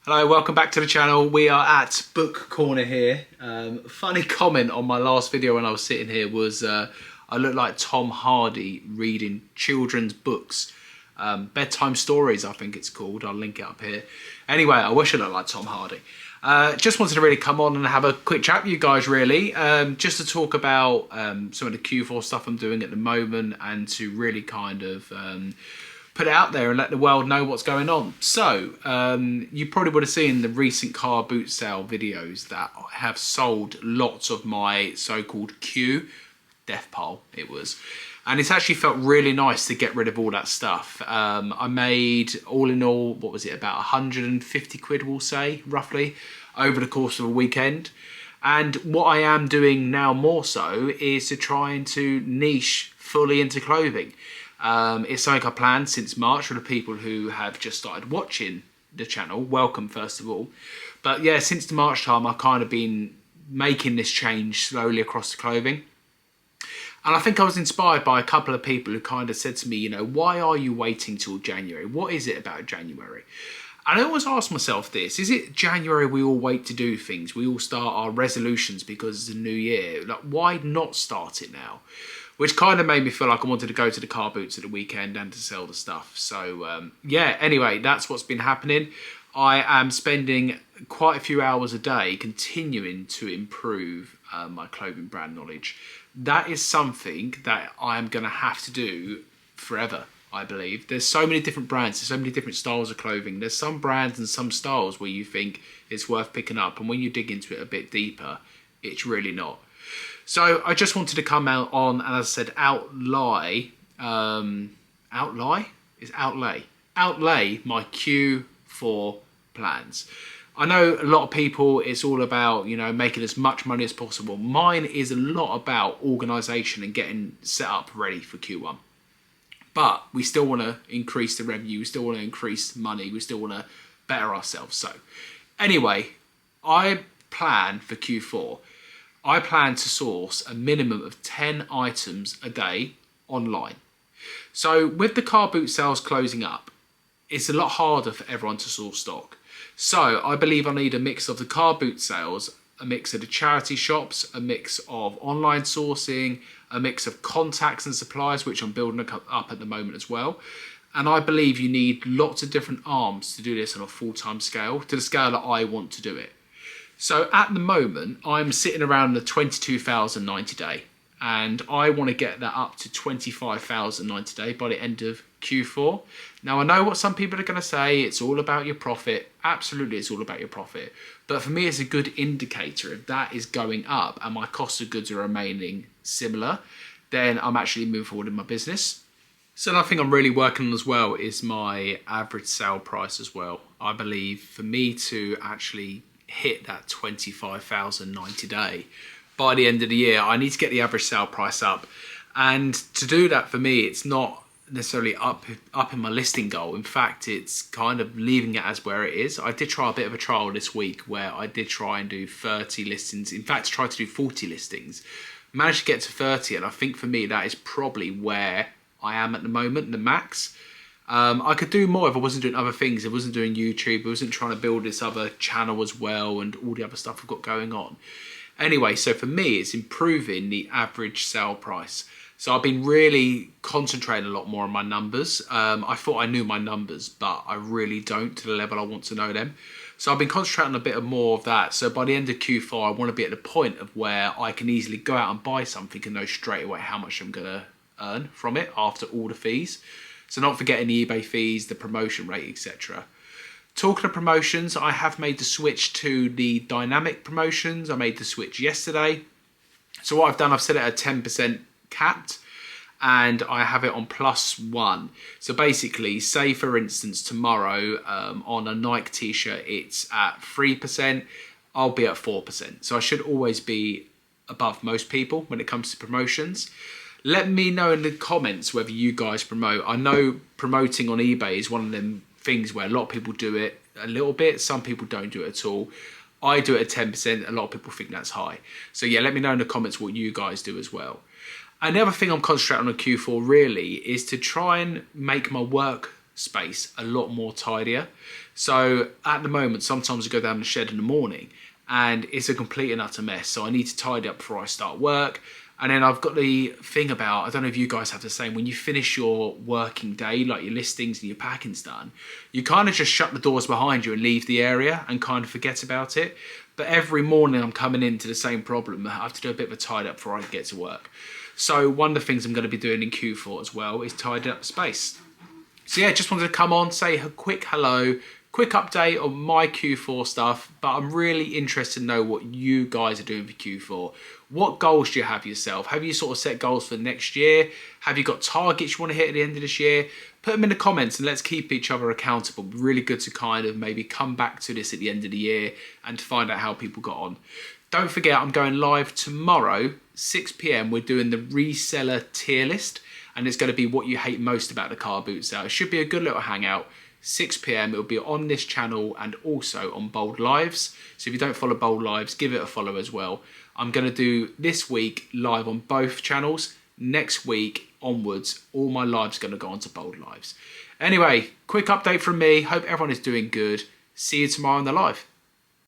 Hello, welcome back to the channel. We are at Book Corner here. Funny comment on my last video when I was sitting here was I look like Tom Hardy reading children's books. Bedtime stories, I think it's called. I'll link it up here. Anyway, I wish I looked like Tom Hardy. Just wanted to really come on and have a quick chat with you guys really. Just to talk about some of the Q4 stuff I'm doing at the moment and to really kind of put it out there and let the world know what's going on. So, you probably would have seen the recent car boot sale videos that have sold lots of my so-called Q, death pile it was. And it's actually felt really nice to get rid of all that stuff. I made, all in all, what was it, about 150 quid, we'll say, roughly, over the course of a weekend. And what I am doing now more so is to try to niche fully into clothing. It's something I planned since March for the people who have just started watching the channel. Welcome, first of all. But yeah, since the March time, I've kind of been making this change slowly across the clothing. And I think I was inspired by a couple of people who kind of said to me, you know, why are you waiting till January? What is it about January? And I always ask myself this, is it January we all wait to do things? We all start our resolutions because it's a new year. Like, why not start it now? Which kind of made me feel like I wanted to go to the car boots at the weekend and to sell the stuff. So, yeah, anyway, that's what's been happening. I am spending quite a few hours a day continuing to improve my clothing brand knowledge. That is something that I am going to have to do forever, I believe. There's so many different brands, there's so many different styles of clothing. There's some brands and some styles where you think it's worth picking up, and when you dig into it a bit deeper, it's really not. So I just wanted to come out on, and as I said, outlay my Q4 plans. I know a lot of people, it's all about, you know, making as much money as possible. Mine is a lot about organisation and getting set up ready for Q1. But we still want to increase the revenue, we still want to increase money, we still want to better ourselves. So anyway, I plan for Q4. I plan to source a minimum of 10 items a day online. So with the car boot sales closing up, it's a lot harder for everyone to source stock. So I believe I need a mix of the car boot sales, a mix of the charity shops, a mix of online sourcing, a mix of contacts and suppliers, which I'm building up at the moment as well. And I believe you need lots of different arms to do this on a full-time scale, to the scale that I want to do it. So at the moment, I'm sitting around the 22,090 day, and I want to get that up to 25,090 day by the end of Q4. Now, I know what some people are going to say, it's all about your profit. Absolutely, it's all about your profit. But for me, it's a good indicator. If that is going up and my cost of goods are remaining similar, then I'm actually moving forward in my business. So another thing I'm really working on as well is my average sale price as well. I believe for me to actually hit that 25,090 day by the end of the year, I need to get the average sale price up. And to do that, for me, it's not necessarily up in my listing goal. In fact, it's kind of leaving it as where it is. I did try a bit of a trial this week where I did try and do 30 listings. In fact, I tried to do 40 listings. Managed to get to 30, and I think for me that is probably where I am at the moment, the max. I could do more if I wasn't doing other things. I wasn't doing YouTube. I wasn't trying to build this other channel as well and all the other stuff I've got going on. Anyway, so for me, it's improving the average sale price. So I've been really concentrating a lot more on my numbers. I thought I knew my numbers, but I really don't to the level I want to know them. So I've been concentrating a bit more of that. So by the end of Q4, I want to be at the point of where I can easily go out and buy something and know straight away how much I'm going to earn from it after all the fees. So not forgetting the eBay fees, the promotion rate, etc. Talking of promotions, I have made the switch to the dynamic promotions. I made the switch yesterday. So what I've done, I've set it at 10% capped, and I have it on +1. So basically, say for instance tomorrow on a Nike t-shirt it's at 3%, I'll be at 4%. So I should always be above most people when it comes to promotions. Let me know in the comments whether you guys promote. I know promoting on eBay is one of them things where a lot of people do it a little bit. Some people don't do it at all. I do it at 10%. A lot of people think that's high. So yeah, let me know in the comments what you guys do as well. Another thing I'm concentrating on Q4 really is to try and make my workspace a lot more tidier. So at the moment, sometimes I go down the shed in the morning and it's a complete and utter mess. So I need to tidy up before I start work. And then I've got the thing about, I don't know if you guys have the same, when you finish your working day, like your listings and your packing's done, you kind of just shut the doors behind you and leave the area and kind of forget about it. But every morning I'm coming into the same problem. I have to do a bit of a tidy up before I get to work. So one of the things I'm going to be doing in Q4 as well is tidy up space. So yeah, just wanted to come on, say a quick hello, quick update on my Q4 stuff, but I'm really interested to know what you guys are doing for Q4. What goals do you have yourself? Have you sort of set goals for next year? Have you got targets you want to hit at the end of this year? Put them in the comments and let's keep each other accountable. Really good to kind of maybe come back to this at the end of the year and to find out how people got on. Don't forget, I'm going live tomorrow, 6 p.m. We're doing the reseller tier list, and it's going to be what you hate most about the car boot sale. It should be a good little hangout. 6 p.m. It'll be on this channel and also on Bold Lives. So if you don't follow Bold Lives, give it a follow as well. I'm going to do this week live on both channels. Next week onwards, all my lives are going to go on to Bold Lives. Anyway, quick update from me. Hope everyone is doing good. See you tomorrow on the live.